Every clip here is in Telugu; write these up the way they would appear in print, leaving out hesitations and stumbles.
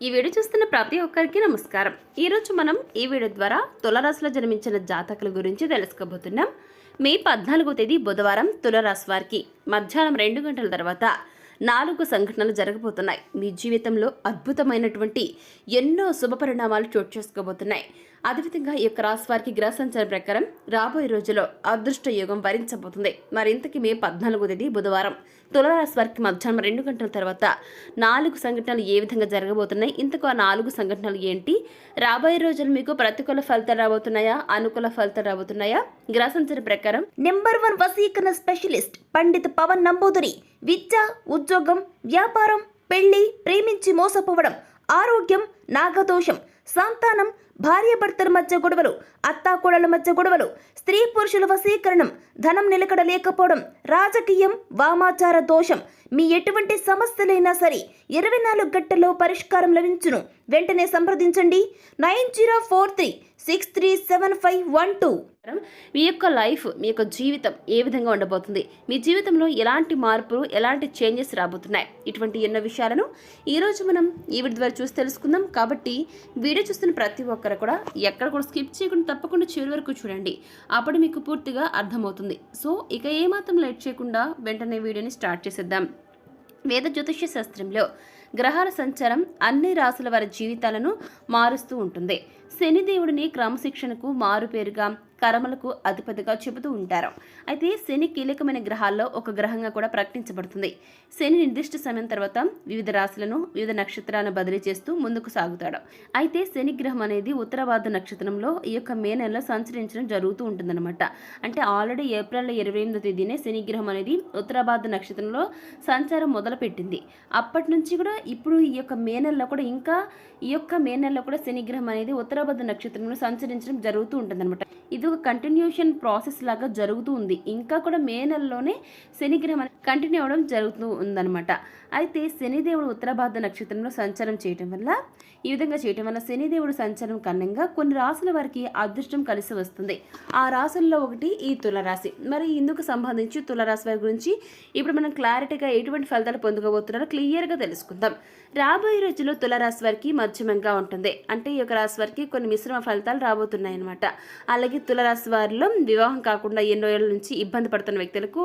ఈ వీడియో చూస్తున్న ప్రతి ఒక్కరికి నమస్కారం. ఈరోజు మనం ఈ వీడియో ద్వారా తులారాశిలో జన్మించిన జాతకుల గురించి తెలుసుకోబోతున్నాం. మే 14వ తేదీ బుధవారం తులారాశి వారికి మధ్యాహ్నం 2 గంటల తర్వాత 4 సంఘటనలు జరగబోతున్నాయి. మీ జీవితంలో అద్భుతమైనటువంటి ఎన్నో శుభ పరిణామాలు చోటు చేసుకోబోతున్నాయి. అదేవిధంగా ఈ యొక్క రాశి వారికి గ్రహ సంచారం ప్రకారం రాబోయే రోజుల్లో అదృష్ట యోగం వరించబోతుంది. మరింతకి మే 14వ తేదీ బుధవారం తులారాశి వారికి మధ్యాహ్నం 2 గంటల తర్వాత 4 సంఘటనలు ఏ విధంగా జరగబోతున్నాయి, ఇంతకు ఆ 4 సంఘటనలు ఏంటి, రాబోయే రోజులు మీకు ప్రతికూల ఫలితాలు రాబోతున్నాయా, అనుకూల ఫలితాలు రాబోతున్నాయా? గ్రహ సంచారం ప్రకారం నెంబర్ 1 వశీకరణ స్పెషలిస్ట్ పండిత్ పవన్ నంబూదిరి విద్య, ఉద్యోగం, వ్యాపారం, పెళ్లి, ప్రేమించి మోసపోవడం, ఆరోగ్యం, నాగదోషం, సంతానం, భార్యాభర్తల మధ్య గొడవలు, అత్తాకోడల మధ్య గొడవలు, స్త్రీ పురుషుల వశీకరణం, ధనం నిలకడ లేకపోవడం, రాజకీయం, వామాచార దోషం, మీ ఎటువంటి సమస్యలైనా సరే 24 గంటల్లో పరిష్కారం లభించును. వెంటనే సంప్రదించండి 9043637512. మీ యొక్క లైఫ్, మీ యొక్క జీవితం ఏ విధంగా ఉండబోతుంది, మీ జీవితంలో ఎలాంటి మార్పులు, ఎలాంటి చేంజెస్ రాబోతున్నాయి, ఇటువంటి ఎన్నో విషయాలను ఈరోజు మనం ఈ వీడియో ద్వారా చూసి తెలుసుకుందాం. కాబట్టి వీడియో చూస్తున్న ప్రతి ఒక్కరు కూడా ఎక్కడ కూడా స్కిప్ చేయకుండా తప్పకుండా చివరి వరకు చూడండి. అప్పుడు మీకు పూర్తిగా అర్థమవుతుంది. సో ఇక ఏమాత్రం లేట్ చేయకుండా వెంటనే వీడియోని స్టార్ట్ చేసేద్దాం. వేద జ్యోతిష్య శాస్త్రంలో గ్రహాల సంచారం అన్ని రాశుల వారి జీవితాలను మారుస్తూ ఉంటుంది. శనిదేవుడిని క్రమశిక్షణకు మారుపేరుగా, కర్మలకు అధిపతిగా చెబుతూ ఉంటారు. అయితే శని కీలకమైన గ్రహాల్లో ఒక గ్రహంగా కూడా ప్రకటించబడుతుంది. శని నిర్దిష్ట సమయం తర్వాత వివిధ రాశులను, వివిధ నక్షత్రాలను బదిలీ చేస్తూ ముందుకు సాగుతాడు. అయితే శని గ్రహం అనేది ఉత్తరాభాద్ర నక్షత్రంలో ఈ యొక్క మే నెలలో సంచరించడం జరుగుతూ ఉంటుందన్నమాట. అంటే ఆల్రెడీ ఏప్రిల్ 28వ తేదీనే శని గ్రహం అనేది ఉత్తరాభాద్ర నక్షత్రంలో సంచారం మొదలుపెట్టింది. అప్పటి నుంచి కూడా ఇప్పుడు ఈ యొక్క మే నెలలో కూడా శని గ్రహం అనేది ఉత్తరాభాద్ర నక్షత్రంలో సంచరించడం జరుగుతూ ఉంటుందన్నమాట. ఇది ఒక కంటిన్యూషన్ ప్రాసెస్ లాగా జరుగుతూ ఉంది. ఇంకా కూడా మే నెలలోనే శనిగ్రహం కంటిన్యూ అవ్వడం జరుగుతూ ఉందన్నమాట. అయితే శనిదేవుడు ఉత్తరాభాద్ర నక్షత్రంలో సంచారం చేయటం వల్ల, ఈ విధంగా చేయటం వల్ల శనిదేవుడు సంచారం కారణంగా కొన్ని రాశుల వారికి అదృష్టం కలిసి వస్తుంది. ఆ రాశుల్లో ఒకటి ఈ తులారాశి. మరి ఇందుకు సంబంధించి తులారాశి వారి గురించి ఇప్పుడు మనం క్లారిటీగా ఎటువంటి ఫలితాలు పొందుకోబోతున్నారో క్లియర్గా తెలుసుకుందాం. రాబోయే రోజుల్లో తులారాశి వారికి మధ్యమంగా ఉంటుంది. అంటే ఈ యొక్క రాశి వారికి కొన్ని మిశ్రమ ఫలితాలు రాబోతున్నాయి అన్నమాట. అలాగే తులారాశి వారిలో వివాహం కాకుండా ఎన్నో ఏళ్ల నుంచి ఇబ్బంది పడుతున్న వ్యక్తులకు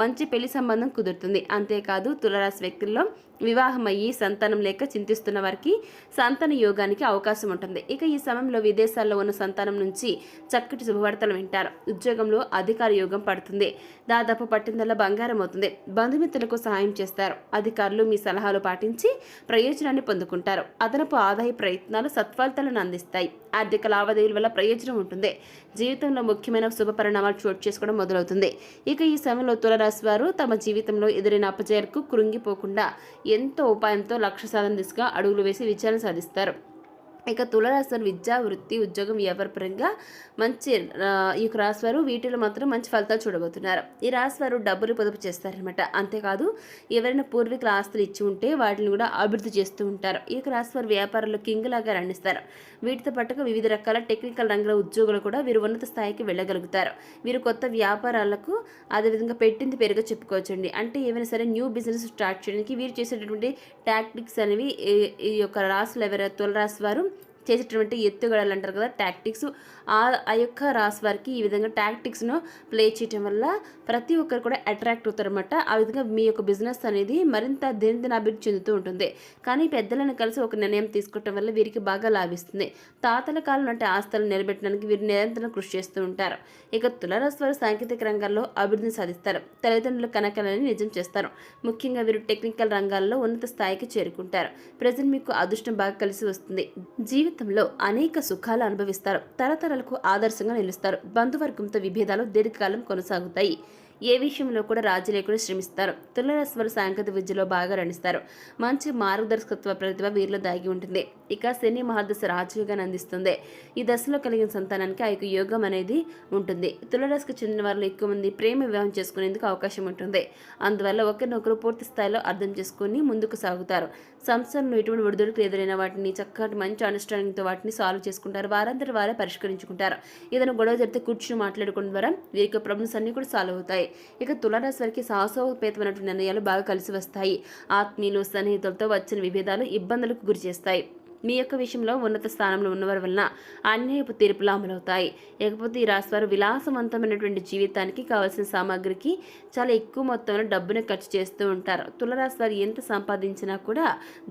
మంచి పెళ్లి సంబంధం కుదురుతుంది. అంతేకాదు తులారాశి వ్యక్తుల్లో వివాహం అయ్యి సంతానం లేక చింతిస్తున్న వారికి సంతాన యోగానికి అవకాశం ఉంటుంది. ఇక ఈ సమయంలో విదేశాల్లో ఉన్న సంతానం నుంచి చక్కటి శుభవార్తలు వింటారు. ఉద్యోగంలో అధికార యోగం పడుతుంది. దాదాపు పట్టిందల్లా బంగారం అవుతుంది. బంధుమిత్రులకు సహాయం చేస్తారు. అధికారులు మీ సలహాలు పాటించి ప్రయోజనాన్ని పొందుకుంటారు. అదనపు ఆదాయ ప్రయత్నాలు సత్ఫలితాలను అందిస్తాయి. ఆర్థిక లావాదేవీల వల్ల ప్రయోజనం ఉంటుంది. జీవితంలో ముఖ్యమైన శుభ పరిణామాలు చోటు చేసుకోవడం మొదలవుతుంది. ఇక ఈ సమయంలో తులారాశి వారు తమ జీవితంలో ఎదురైన అపజయాలకు కృంగిపోకుండా ఎంతో ఉపాయంతో లక్ష్య సాధన దిశగా అడుగులు వేసి విజయాన్ని సాధిస్తారు. ఇక తులారాశి వారు విద్య, వృత్తి, ఉద్యోగం, వ్యాపారపరంగా మంచి ఈ యొక్క రాశి వారు వీటిలో మాత్రం మంచి ఫలితాలు చూడబోతున్నారు. ఈ రాశి వారు డబ్బులు పొదుపు చేస్తారనమాట. అంతేకాదు ఎవరైనా పూర్వీకుల ఆస్తులు ఇచ్చి ఉంటే వాటిని కూడా అభివృద్ధి చేస్తూ ఉంటారు. ఈ యొక్క రాశి వారు వ్యాపారంలో కింగ్ లాగా రాణిస్తారు. వీటితో పాటుగా వివిధ రకాల టెక్నికల్ రంగాల ఉద్యోగులు కూడా వీరు ఉన్నత స్థాయికి వెళ్ళగలుగుతారు. వీరు కొత్త వ్యాపారాలకు అదేవిధంగా పెట్టింది పేరుగా చెప్పుకోవచ్చండి. అంటే ఏమైనా సరే న్యూ బిజినెస్ స్టార్ట్ చేయడానికి వీరు చేసేటటువంటి టాక్టిక్స్ అనేవి ఈ యొక్క రాశులు ఎవరైనా తులారాశి వారు చేసేటువంటి ఎత్తుగడలు అంటారు కదా, టాక్టిక్స్, ఆ యొక్క రాశి వారికి ఈ విధంగా టాక్టిక్స్ను ప్లే చేయటం వల్ల ప్రతి ఒక్కరు కూడా అట్రాక్ట్ అవుతారన్నమాట. ఆ విధంగా మీ యొక్క బిజినెస్ అనేది మరింత దినదిన అభివృద్ధి చెందుతూ ఉంటుంది. కానీ పెద్దలను కలిసి ఒక నిర్ణయం తీసుకోవటం వల్ల వీరికి బాగా లాభిస్తుంది. తాతల కాలం అంటే ఆస్తులను నిలబెట్టడానికి వీరు నిరంతరం కృషి చేస్తూ ఉంటారు. ఇక తులారాశి వారు సాంకేతిక రంగాల్లో అభివృద్ధిని సాధిస్తారు. తల్లిదండ్రుల కనకలని నిజం చేస్తారు. ముఖ్యంగా వీరు టెక్నికల్ రంగాల్లో ఉన్నత స్థాయికి చేరుకుంటారు. ప్రజెంట్ మీకు అదృష్టం బాగా కలిసి వస్తుంది. జీవితంలో అనేక సుఖాలు అనుభవిస్తారు. తరతరాలకు ఆదర్శంగా నిలుస్తారు. బంధువర్గంతో విభేదాలు దీర్ఘకాలం కొనసాగుతాయి. ఏ విషయంలో కూడా రాజీ లేకుండా శ్రమిస్తారు. తులారాశి వారు సాంకేతిక విద్యలో బాగా రాణిస్తారు. మంచి మార్గదర్శకత్వ ప్రతిభ వీరిలో దాగి ఉంటుంది. ఇక శని మహాదశ రాజయోగాన్ని అందిస్తుంది. ఈ దశలో కలిగిన సంతానానికి ఆ యొక్క యోగం అనేది ఉంటుంది. తులారాశికి చెందిన వారిలో ఎక్కువ మంది ప్రేమ వివాహం చేసుకునేందుకు అవకాశం ఉంటుంది. అందువల్ల ఒకరినొకరు పూర్తి స్థాయిలో అర్థం చేసుకుని ముందుకు సాగుతారు. సంస్థలను ఎటువంటి ఒడిదుడుకులు ఎదురైన వాటిని చక్కటి మంచి అండర్స్టాండింగ్తో వాటిని సాల్వ్ చేసుకుంటారు. వారందరూ వారే పరిష్కరించుకుంటారు. ఏదైనా గొడవ జరిగితే కూర్చుని మాట్లాడుకోవడం ద్వారా వీరికి ప్రాబ్లమ్స్ అన్ని కూడా సాల్వ్ అవుతాయి. ఇక తులారాశి వారికి సాహసోపేతమైనటువంటి నిర్ణయాలు బాగా కలిసి వస్తాయి. ఆత్మీయులు స్నేహితులతో వచ్చిన విభేదాలు ఇబ్బందులకు గురి చేస్తాయి. మీ యొక్క విషయంలో ఉన్నత స్థానంలో ఉన్నవారి వలన అన్యాయపు తీర్పులు అమలవుతాయి. ఇకపోతే ఈ రాశి వారు విలాసవంతమైనటువంటి జీవితానికి కావాల్సిన సామాగ్రికి చాలా ఎక్కువ మొత్తంలో డబ్బుని ఖర్చు చేస్తూ ఉంటారు. తులరాశి వారు ఎంత సంపాదించినా కూడా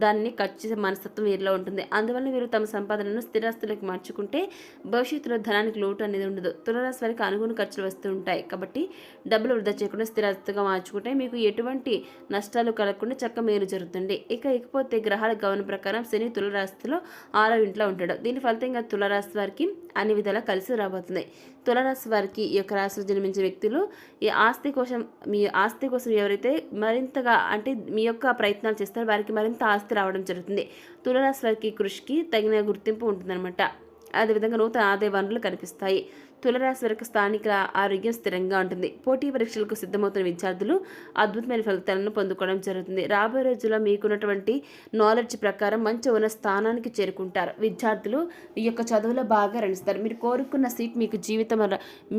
దాన్ని ఖర్చు చేసే మనస్తత్వం వీరిలో ఉంటుంది. అందువల్ల వీరు తమ సంపాదనను స్థిరాస్తులకు మార్చుకుంటే భవిష్యత్తులో ధనానికి లోటు అనేది ఉండదు. తులరాశి వారికి అనుగుణ ఖర్చులు వస్తూ ఉంటాయి. కాబట్టి డబ్బులు వృధా చేయకుండా స్థిరాస్తుగా మార్చుకుంటే మీకు ఎటువంటి నష్టాలు కలగకుండా చక్క మేలు జరుగుతుంది. ఇకపోతే గ్రహాల గమనం ప్రకారం శని తులరాశిలో 6వ ఇంట్లో ఉంటాడు. దీని ఫలితంగా తులరాశి వారికి అన్ని విధాలా కలిసి రాబోతుంది. తులరాశి వారికి ఈ యొక్క రాశిలో జన్మించే వ్యక్తులు మీ ఆస్తి కోసం ఎవరైతే మరింతగా అంటే మీ యొక్క ప్రయత్నాలు చేస్తారో వారికి మరింత ఆస్తి రావడం జరుగుతుంది. తులరాశి వారికి కృషికి తగిన గుర్తింపు ఉంటుందన్నమాట. అదేవిధంగా నూతన ఆదాయ వనరులు కనిపిస్తాయి. తులరాశి వరకు స్థానిక ఆరోగ్యం స్థిరంగా ఉంటుంది. పోటీ పరీక్షలకు సిద్ధమవుతున్న విద్యార్థులు అద్భుతమైన ఫలితాలను పొందుకోవడం జరుగుతుంది. రాబోయే రోజుల్లో మీకున్నటువంటి నాలెడ్జ్ ప్రకారం మంచి ఉన్న స్థానానికి చేరుకుంటారు. విద్యార్థులు ఈ యొక్క చదువులో బాగా రాణిస్తారు. మీరు కోరుకున్న సీట్ మీకు జీవితం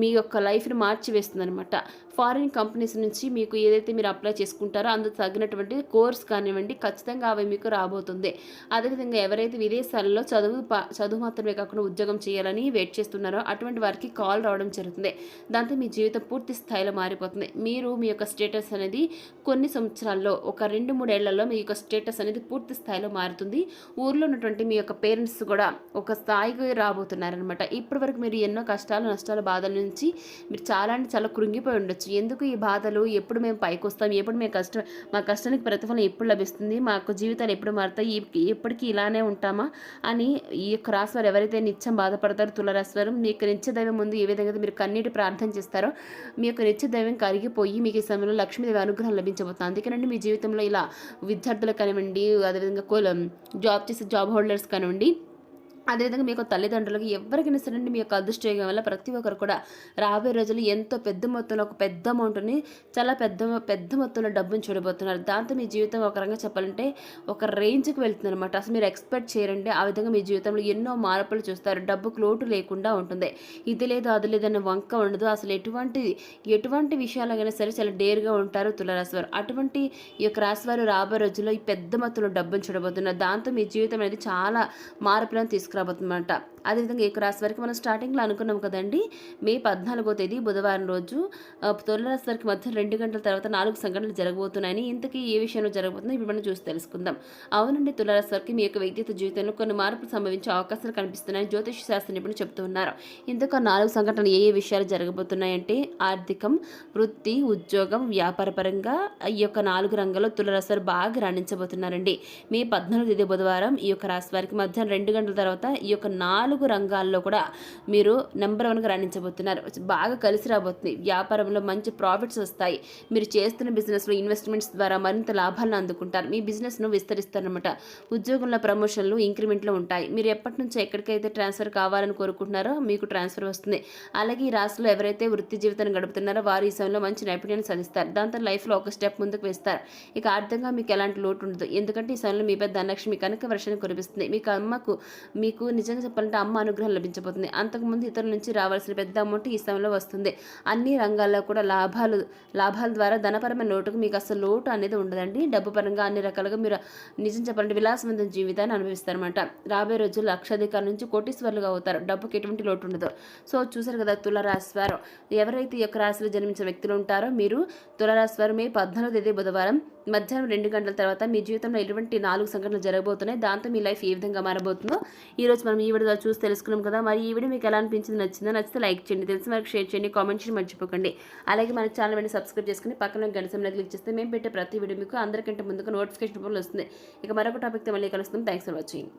మీ యొక్క లైఫ్ని మార్చివేస్తుంది అనమాట. ఫారిన్ కంపెనీస్ నుంచి మీకు ఏదైతే మీరు అప్లై చేసుకుంటారో అందుకు తగినటువంటి కోర్స్ కానివ్వండి ఖచ్చితంగా అవి మీకు రాబోతుంది. అదేవిధంగా ఎవరైతే విదేశాల్లో చదువు మాత్రమే కాకుండా ఉద్యోగం చేయాలని వెయిట్ చేస్తున్నారో అటువంటి వారికి కాల్ రావడం జరుగుతుంది. దాంతో మీ జీవితం పూర్తి స్థాయిలో మారిపోతుంది. మీరు మీ యొక్క స్టేటస్ అనేది కొన్ని సంవత్సరాల్లో ఒక 2-3 ఏళ్లలో మీ యొక్క స్టేటస్ అనేది పూర్తి స్థాయిలో మారుతుంది. ఊర్లో ఉన్నటువంటి మీ యొక్క పేరెంట్స్ కూడా ఒక స్థాయికి రాబోతున్నారనమాట. ఇప్పటి వరకు మీరు ఎన్నో కష్టాలు నష్టాల బాధల నుంచి మీరు చాలా అంటే చాలా కృంగిపోయి ఉండొచ్చు. ఎందుకు ఈ బాధలు, ఎప్పుడు మేము పైకి వస్తాం, ఎప్పుడు మా కష్టానికి ప్రతిఫలం ఎప్పుడు లభిస్తుంది, మా యొక్క జీవితాలు ఎప్పుడు మారుతాయి, ఎప్పటికీ ఇలానే ఉంటామా అని ఈ యొక్క రాశి వారు ఎవరైతే నిత్యం బాధపడతారో తులరాశి వారు మీ యొక్క నిత్య దైవం ముందు ఏ విధంగా మీరు కన్నీటి ప్రార్థన చేస్తారో మీ యొక్క నిత్య దైవం కరిగిపోయి మీకు ఈ సమయంలో లక్ష్మీదేవి అనుగ్రహం లభించబోతుంది. అందుకేనండి మీ జీవితంలో ఇలా విద్యార్థులకు కానివ్వండి, అదేవిధంగా జాబ్ చేసే జాబ్ హోల్డర్స్ కానివ్వండి, అదేవిధంగా మీ యొక్క తల్లిదండ్రులకు ఎవరికైనా సరే మీ యొక్క అదృష్టయోగం వల్ల ప్రతి ఒక్కరు కూడా రాబోయే రోజులు ఎంతో పెద్ద మొత్తంలో ఒక పెద్ద అమౌంట్ని చాలా పెద్ద మొత్తంలో డబ్బుని చూడబోతున్నారు. దాంతో మీ జీవితం ఒక రకంగా చెప్పాలంటే ఒక రేంజ్కి వెళ్తుంది అనమాట. అసలు మీరు ఎక్స్పెక్ట్ చేయరండి. ఆ విధంగా మీ జీవితంలో ఎన్నో మార్పులు చూస్తారు. డబ్బుకు లోటు లేకుండా ఉంటుంది. ఇది లేదు అది లేదన్న వంక ఉండదు. అసలు ఎటువంటి విషయాలైనా సరే చాలా డేర్గా ఉంటారు తులరాశి వారు. అటువంటి ఈ యొక్క రాశి వారు రాబోయే రోజుల్లో ఈ పెద్ద మొత్తంలో డబ్బుని చూడబోతున్నారు. దాంతో మీ జీవితం అనేది చాలా మార్పులను తీసుకురాబోతుందన్నమాట. అదేవిధంగా ఈ రాశి వారికి మనం స్టార్టింగ్లో అనుకున్నాం కదండి, మే 14వ తేదీ బుధవారం రోజు తులరాశి వారికి మధ్య 2 గంటల తర్వాత 4 సంఘటనలు జరగబోతున్నాయని, ఇంతకీ ఏ విషయంలో జరగబోతుందో ఇప్పుడు మనం చూసి తెలుసుకుందాం. అవునండి, తులరాశి వారికి మీ యొక్క వ్యక్తిగత జీవితంలో కొన్ని మార్పులు సంభవించే అవకాశాలు కనిపిస్తున్నాయని జ్యోతిష శాస్త్ర నిపుణులు చెప్తూ ఉన్నారు. ఇందుకు 4 సంఘటనలు ఏ విషయాలు జరగబోతున్నాయంటే ఆర్థికం, వృత్తి, ఉద్యోగం, వ్యాపార పరంగా ఈ యొక్క 4 రంగాల్లో తులరాశి వారు బాగా రాణించబోతున్నారండి. మే 14వ తేదీ బుధవారం ఈ యొక్క రాశి వారికి మధ్యాహ్నం 2 గంటల తర్వాత ఈ యొక్క 4 రంగాల్లో కూడా మీరు నెంబర్ 1గా రాణించబోతున్నారు. బాగా కలిసి రాబోతుంది. వ్యాపారంలో మంచి ప్రాఫిట్స్ వస్తాయి. మీరు చేస్తున్న బిజినెస్లో ఇన్వెస్ట్మెంట్స్ ద్వారా మరింత లాభాలను అందుకుంటారు. మీ బిజినెస్ను విస్తరిస్తారనమాట. ఉద్యోగంలో ప్రమోషన్లు, ఇంక్రిమెంట్లు ఉంటాయి. మీరు ఎప్పటి నుంచో ఎక్కడికైతే ట్రాన్స్ఫర్ కావాలని కోరుకుంటున్నారో మీకు ట్రాన్స్ఫర్ వస్తుంది. అలాగే ఈ రాశిలో ఎవరైతే వృత్తి జీవితాన్ని గడుపుతున్నారో వారు ఈ సమయంలో మంచి నైపుణ్యాన్ని సాధిస్తారు. దాంతో లైఫ్లో ఒక స్టెప్ ముందుకు వేస్తారు. ఇక ఆర్థికంగా మీకు ఎలాంటి లోటు ఉండదు. ఎందుకంటే ఈ సమయంలో మీ పెద్ద ధనలక్ష్మి కనుక వర్షాన్ని కురిపిస్తుంది. మీకు నిజంగా చెప్పాలంటే అమ్మ అనుగ్రహం లభించబోతుంది. అంతకుముందు ఇతరుల నుంచి రావాల్సిన పెద్ద అమౌంట్ ఈ సమయంలో వస్తుంది. అన్ని రంగాల్లో కూడా లాభాల ద్వారా ధనపరమైన లోటుకు మీకు అసలు లోటు అనేది ఉండదండి. డబ్బు పరంగా అన్ని రకాలుగా మీరు నిజం చెప్పాలంటే విలాసవంతమైన జీవితాన్ని అనుభవిస్తారన్నమాట. రాబోయే రోజులు లక్షాధికారుల నుంచి కోటీశ్వరులుగా అవుతారు. డబ్బుకి ఎటువంటి లోటు ఉండదు. సో చూసారు కదా తులారాశి వారు ఎవరైతే ఈ యొక్క రాశిలో జన్మించిన వ్యక్తులు ఉంటారో మీరు తులారాశి వారు మే 14వ తేదీ బుధవారం మధ్యాహ్నం 2 గంటల తర్వాత మీ జీవితంలో ఎటువంటి 4 సంఘటనలు జరగబోతున్నాయి. దాంతో మీ లైఫ్ ఏ విధంగా మారబోతుందో ఈరోజు మనం ఈ వీడియో చూసి తెలుసుకున్నాం కదా. మరి ఈ వీడియో మీకు ఎలా అనిపించింది, నచ్చితే లైక్ చేయండి, తెలిసిన వరకు షేర్ చేయండి, కామెంట్ చేయండి మర్చిపోకండి. అలాగే మన ఛానల్ వెంటనే సబ్స్క్రైబ్ చేసుకుని పక్కన గంట సింబల్ క్లిక్ చేస్తే మేము పెట్టే ప్రతి వీడియో మీకు అందరికంటే ముందుగా నోటిఫికేషన్ రూపంలో వస్తుంది. ఇక మరొక టాపిక్తో మళ్ళీ కలుస్తాం. Thanks for watching.